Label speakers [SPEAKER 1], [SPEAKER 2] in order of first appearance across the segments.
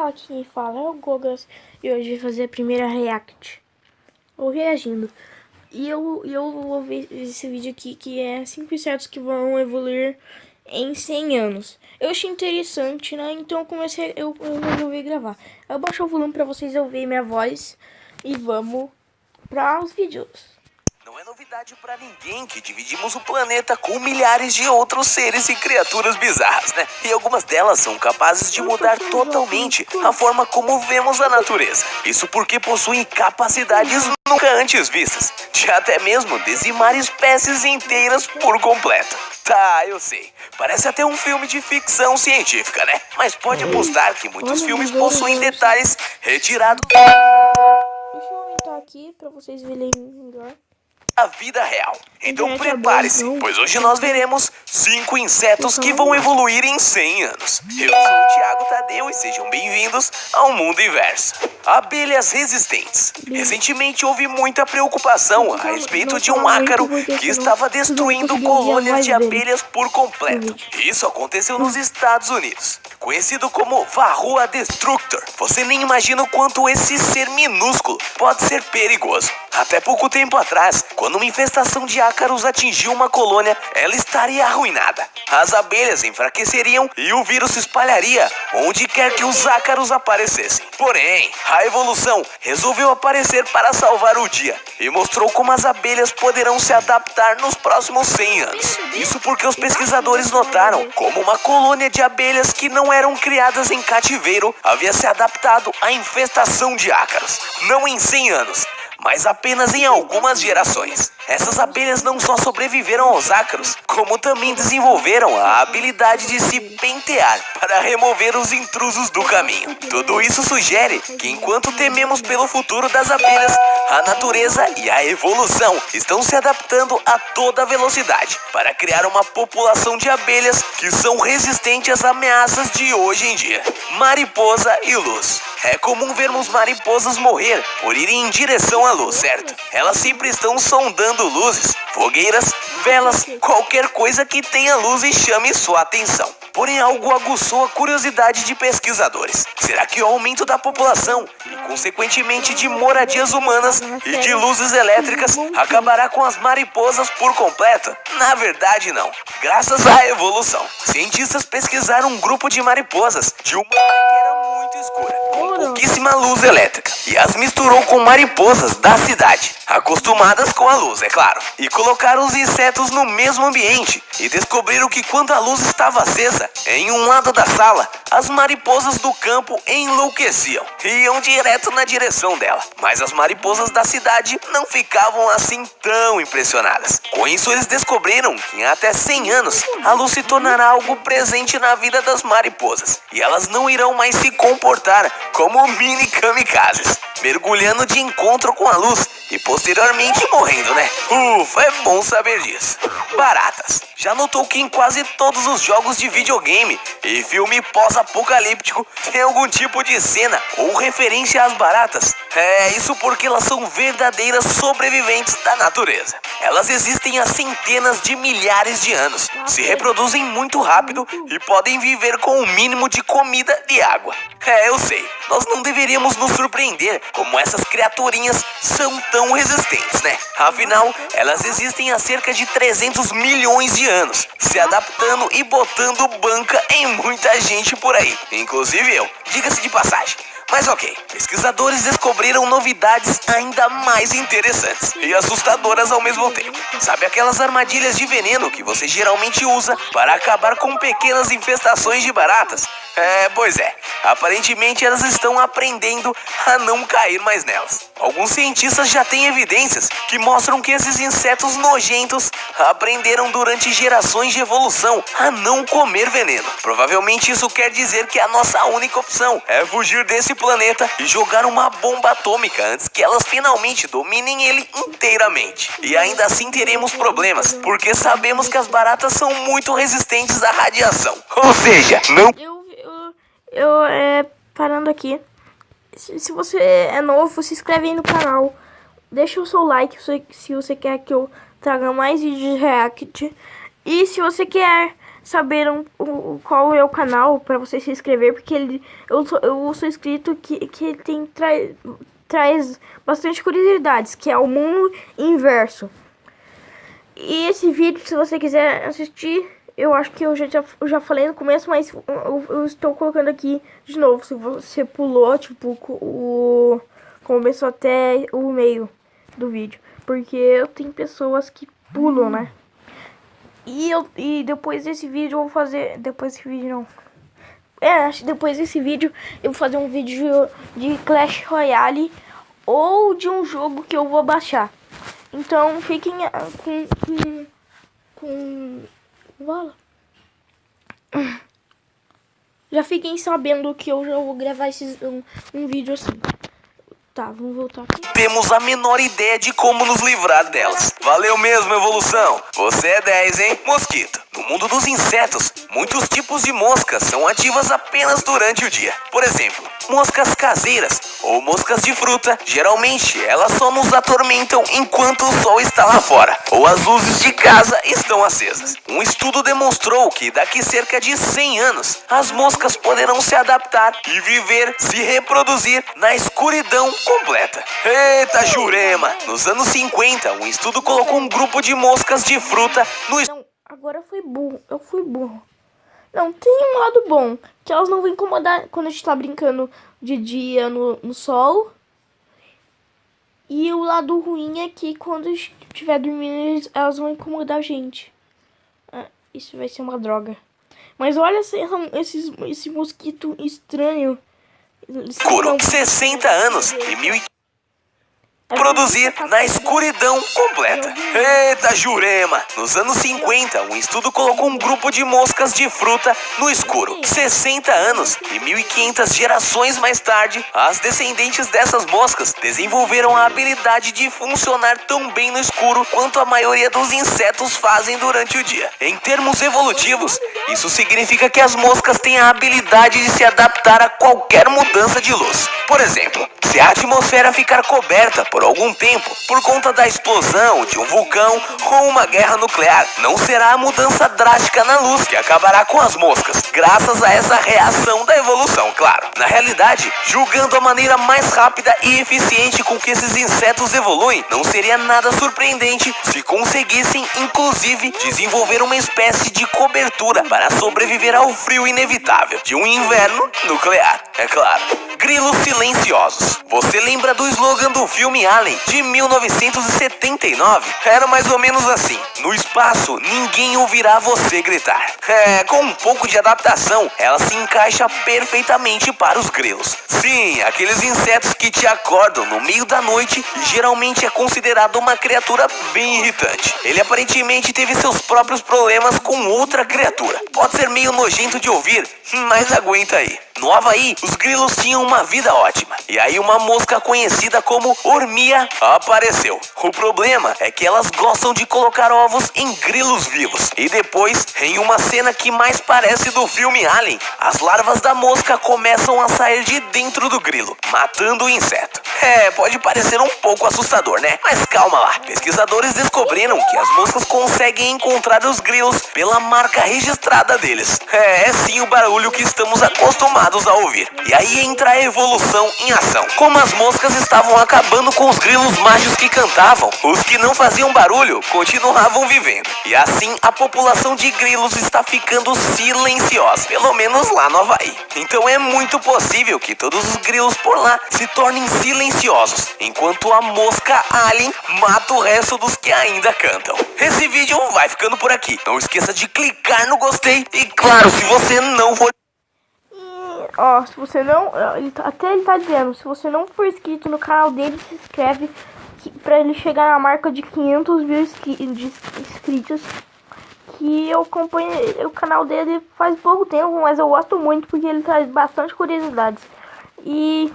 [SPEAKER 1] Aqui quem fala é o Gogas e hoje eu vou fazer a primeira react, ou reagindo. E eu vou ver esse vídeo aqui que é 5 insetos que vão evoluir em 100 anos. Eu achei interessante, né? Então eu resolvi gravar. Eu baixo o volume pra vocês ouvirem minha voz e vamos para os vídeos.
[SPEAKER 2] Não é novidade pra ninguém que dividimos o planeta com milhares de outros seres e criaturas bizarras, né? E algumas delas são capazes de mudar totalmente a forma como vemos a natureza. Isso porque possuem capacidades nunca antes vistas, de até mesmo dizimar espécies inteiras por completo. Tá, eu sei. Parece até um filme de ficção científica, né? Mas pode apostar que muitos filmes possuem detalhes retirados
[SPEAKER 1] Deixa eu aumentar aqui pra vocês verem melhor.
[SPEAKER 2] A vida real. Então prepare-se, pois hoje nós veremos 5 insetos que vão evoluir em 100 anos. Eu sou o Thiago Tadeu e sejam bem-vindos ao Mundo Inverso. Abelhas resistentes. Recentemente houve muita preocupação a respeito de um ácaro que estava destruindo colônias de abelhas por completo. Isso aconteceu nos Estados Unidos. Conhecido como Varroa Destructor. Você nem imagina o quanto esse ser minúsculo pode ser perigoso. Até pouco tempo atrás, quando uma infestação de ácaros atingiu uma colônia, ela estaria arruinada. As abelhas enfraqueceriam e o vírus se espalharia onde quer que os ácaros aparecessem. Porém, a evolução resolveu aparecer para salvar o dia e mostrou como as abelhas poderão se adaptar nos próximos 100 anos. Isso porque os pesquisadores notaram como uma colônia de abelhas que não eram criadas em cativeiro havia se adaptado à infestação de ácaros. Não em 100 anos, mas apenas em algumas gerações. Essas abelhas não só sobreviveram aos ácaros, como também desenvolveram a habilidade de se pentear para remover os intrusos do caminho. Tudo isso sugere que enquanto tememos pelo futuro das abelhas, a natureza e a evolução estão se adaptando a toda velocidade para criar uma população de abelhas que são resistentes às ameaças de hoje em dia. Mariposa e luz. É comum vermos mariposas morrer por irem em direção à luz, certo? Elas sempre estão sondando luzes, fogueiras, velas, qualquer coisa que tenha luz e chame sua atenção. Porém, algo aguçou a curiosidade de pesquisadores. Será que o aumento da população e, consequentemente, de moradias humanas e de luzes elétricas acabará com as mariposas por completo? Na verdade, não. Graças à evolução, cientistas pesquisaram um grupo de mariposas de uma área que era muito escura, com pouquíssima luz elétrica, e as misturou com mariposas da cidade, acostumadas com a luz, é claro, e colocaram os insetos no mesmo ambiente e descobriram que quando a luz estava acesa em um lado da sala, as mariposas do campo enlouqueciam e iam direto na direção dela. Mas as mariposas da cidade não ficavam assim tão impressionadas. Com isso, eles descobriram que em até 100 anos, a luz se tornará algo presente na vida das mariposas e elas não irão mais se comportar como mini kamikazes, mergulhando de encontro com a luz e posteriormente morrendo, né? Ufa, é bom saber disso. Baratas. Já notou que em quase todos os jogos de videogame e filme pós-apocalíptico tem algum tipo de cena ou referência às baratas? É isso porque elas são verdadeiras sobreviventes da natureza. Elas existem há centenas de milhares de anos, se reproduzem muito rápido e podem viver com o mínimo de comida e água. Eu sei, nós não deveríamos nos surpreender como essas criaturinhas são tão resistentes, né? Afinal, elas existem há cerca de 300 milhões de anos, se adaptando e botando banca em muita gente por aí, inclusive eu, diga-se de passagem. Mas ok, pesquisadores descobriram novidades ainda mais interessantes e assustadoras ao mesmo tempo. Sabe aquelas armadilhas de veneno que você geralmente usa para acabar com pequenas infestações de baratas? Pois é, aparentemente elas estão aprendendo a não cair mais nelas. Alguns cientistas já têm evidências que mostram que esses insetos nojentos aprenderam durante gerações de evolução a não comer veneno. Provavelmente isso quer dizer que a nossa única opção é fugir desse planeta e jogar uma bomba atômica antes que elas finalmente dominem ele inteiramente. E ainda assim teremos problemas, porque sabemos que as baratas são muito resistentes à radiação. Ou seja, não...
[SPEAKER 1] Parando aqui, se você é novo, se inscreve aí no canal, deixa o seu like se você quer que eu traga mais vídeos de react, e se você quer saberam qual é o canal para você se inscrever, porque eu sou inscrito que ele traz bastante curiosidades, que é o mundo inverso. E esse vídeo, se você quiser assistir, eu acho que eu já falei no começo, mas eu estou colocando aqui de novo. Se você pulou, tipo, começou até o meio do vídeo, porque tem pessoas que pulam, né? E depois desse vídeo eu vou fazer... Depois desse vídeo não. Acho que depois desse vídeo eu vou fazer um vídeo de Clash Royale ou de um jogo que eu vou baixar. Então fiquem Bola. Já fiquem sabendo que eu já vou gravar um vídeo assim. Tá, vamos voltar aqui.
[SPEAKER 2] Temos a menor ideia de como nos livrar delas. Valeu mesmo, evolução. Você é 10, hein? Mosquito. No mundo dos insetos, muitos tipos de moscas são ativas apenas durante o dia. Por exemplo, moscas caseiras ou moscas de fruta. Geralmente, elas só nos atormentam enquanto o sol está lá fora ou as luzes de casa estão acesas. Um estudo demonstrou que daqui cerca de 100 anos, as moscas poderão se adaptar e viver, se reproduzir na escuridão completa. Eita, Jurema! Nos anos 50, um estudo colocou um grupo de moscas de fruta no...
[SPEAKER 1] Não, agora eu fui burro. Não, tem um lado bom, que elas não vão incomodar quando a gente tá brincando de dia no sol. E o lado ruim é que quando estiver dormindo, elas vão incomodar a gente. Isso vai ser uma droga. Mas olha esse mosquito estranho.
[SPEAKER 2] Escuro, 60 anos e produzir na escuridão completa. Eita, Jurema! Nos anos 50, um estudo colocou um grupo de moscas de fruta no escuro. 60 anos e 1.500 gerações mais tarde, as descendentes dessas moscas desenvolveram a habilidade de funcionar tão bem no escuro quanto a maioria dos insetos fazem durante o dia. Em termos evolutivos, isso significa que as moscas têm a habilidade de se adaptar a qualquer mudança de luz. Por exemplo, se a atmosfera ficar coberta por algum tempo por conta da explosão de um vulcão ou uma guerra nuclear, não será a mudança drástica na luz que acabará com as moscas, graças a essa reação da evolução, claro. Na realidade, julgando a maneira mais rápida e eficiente com que esses insetos evoluem, não seria nada surpreendente se conseguissem, inclusive, desenvolver uma espécie de cobertura para sobreviver ao frio inevitável de um inverno nuclear, é claro. Grilos silenciosos. Você lembra do slogan do filme Alien, de 1979? Era mais ou menos assim: no espaço, ninguém ouvirá você gritar. Com um pouco de adaptação, ela se encaixa perfeitamente para os grilos. Sim, aqueles insetos que te acordam no meio da noite e geralmente é considerado uma criatura bem irritante. Ele aparentemente teve seus próprios problemas com outra criatura. Pode ser meio nojento de ouvir, mas aguenta aí. No Havaí, os grilos tinham uma vida ótima. E aí uma mosca conhecida como ormia apareceu. O problema é que elas gostam de colocar ovos em grilos vivos. E depois, em uma cena que mais parece do filme Alien, as larvas da mosca começam a sair de dentro do grilo, matando o inseto. Pode parecer um pouco assustador, né? Mas calma lá. Pesquisadores descobriram que as moscas conseguem encontrar os grilos pela marca registrada deles. É sim o barulho que estamos acostumados a ouvir. E aí entra a evolução em ação. Como as moscas estavam acabando com os grilos machos que cantavam, os que não faziam barulho continuavam vivendo. E assim a população de grilos está ficando silenciosa, pelo menos lá no Havaí. Então é muito possível que todos os grilos por lá se tornem silenciosos, enquanto a mosca alien mata o resto dos que ainda cantam. Esse vídeo vai ficando por aqui. Não esqueça de clicar no gostei e, claro, se você não for...
[SPEAKER 1] se você não... Até ele tá dizendo, se você não for inscrito no canal dele, se inscreve pra ele chegar na marca de 500 mil inscritos. Que eu acompanho o canal dele faz pouco tempo, mas eu gosto muito porque ele traz bastante curiosidades. E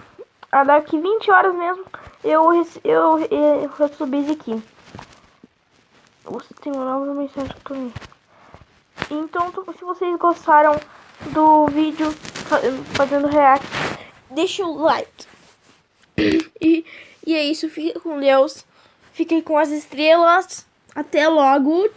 [SPEAKER 1] daqui 20 horas mesmo eu recebi isso aqui. Você tem uma nova mensagem pra mim. Então, se vocês gostaram do vídeo fazendo react, deixa o like. E é isso, fique com Deus. Fiquem com as estrelas. Até logo.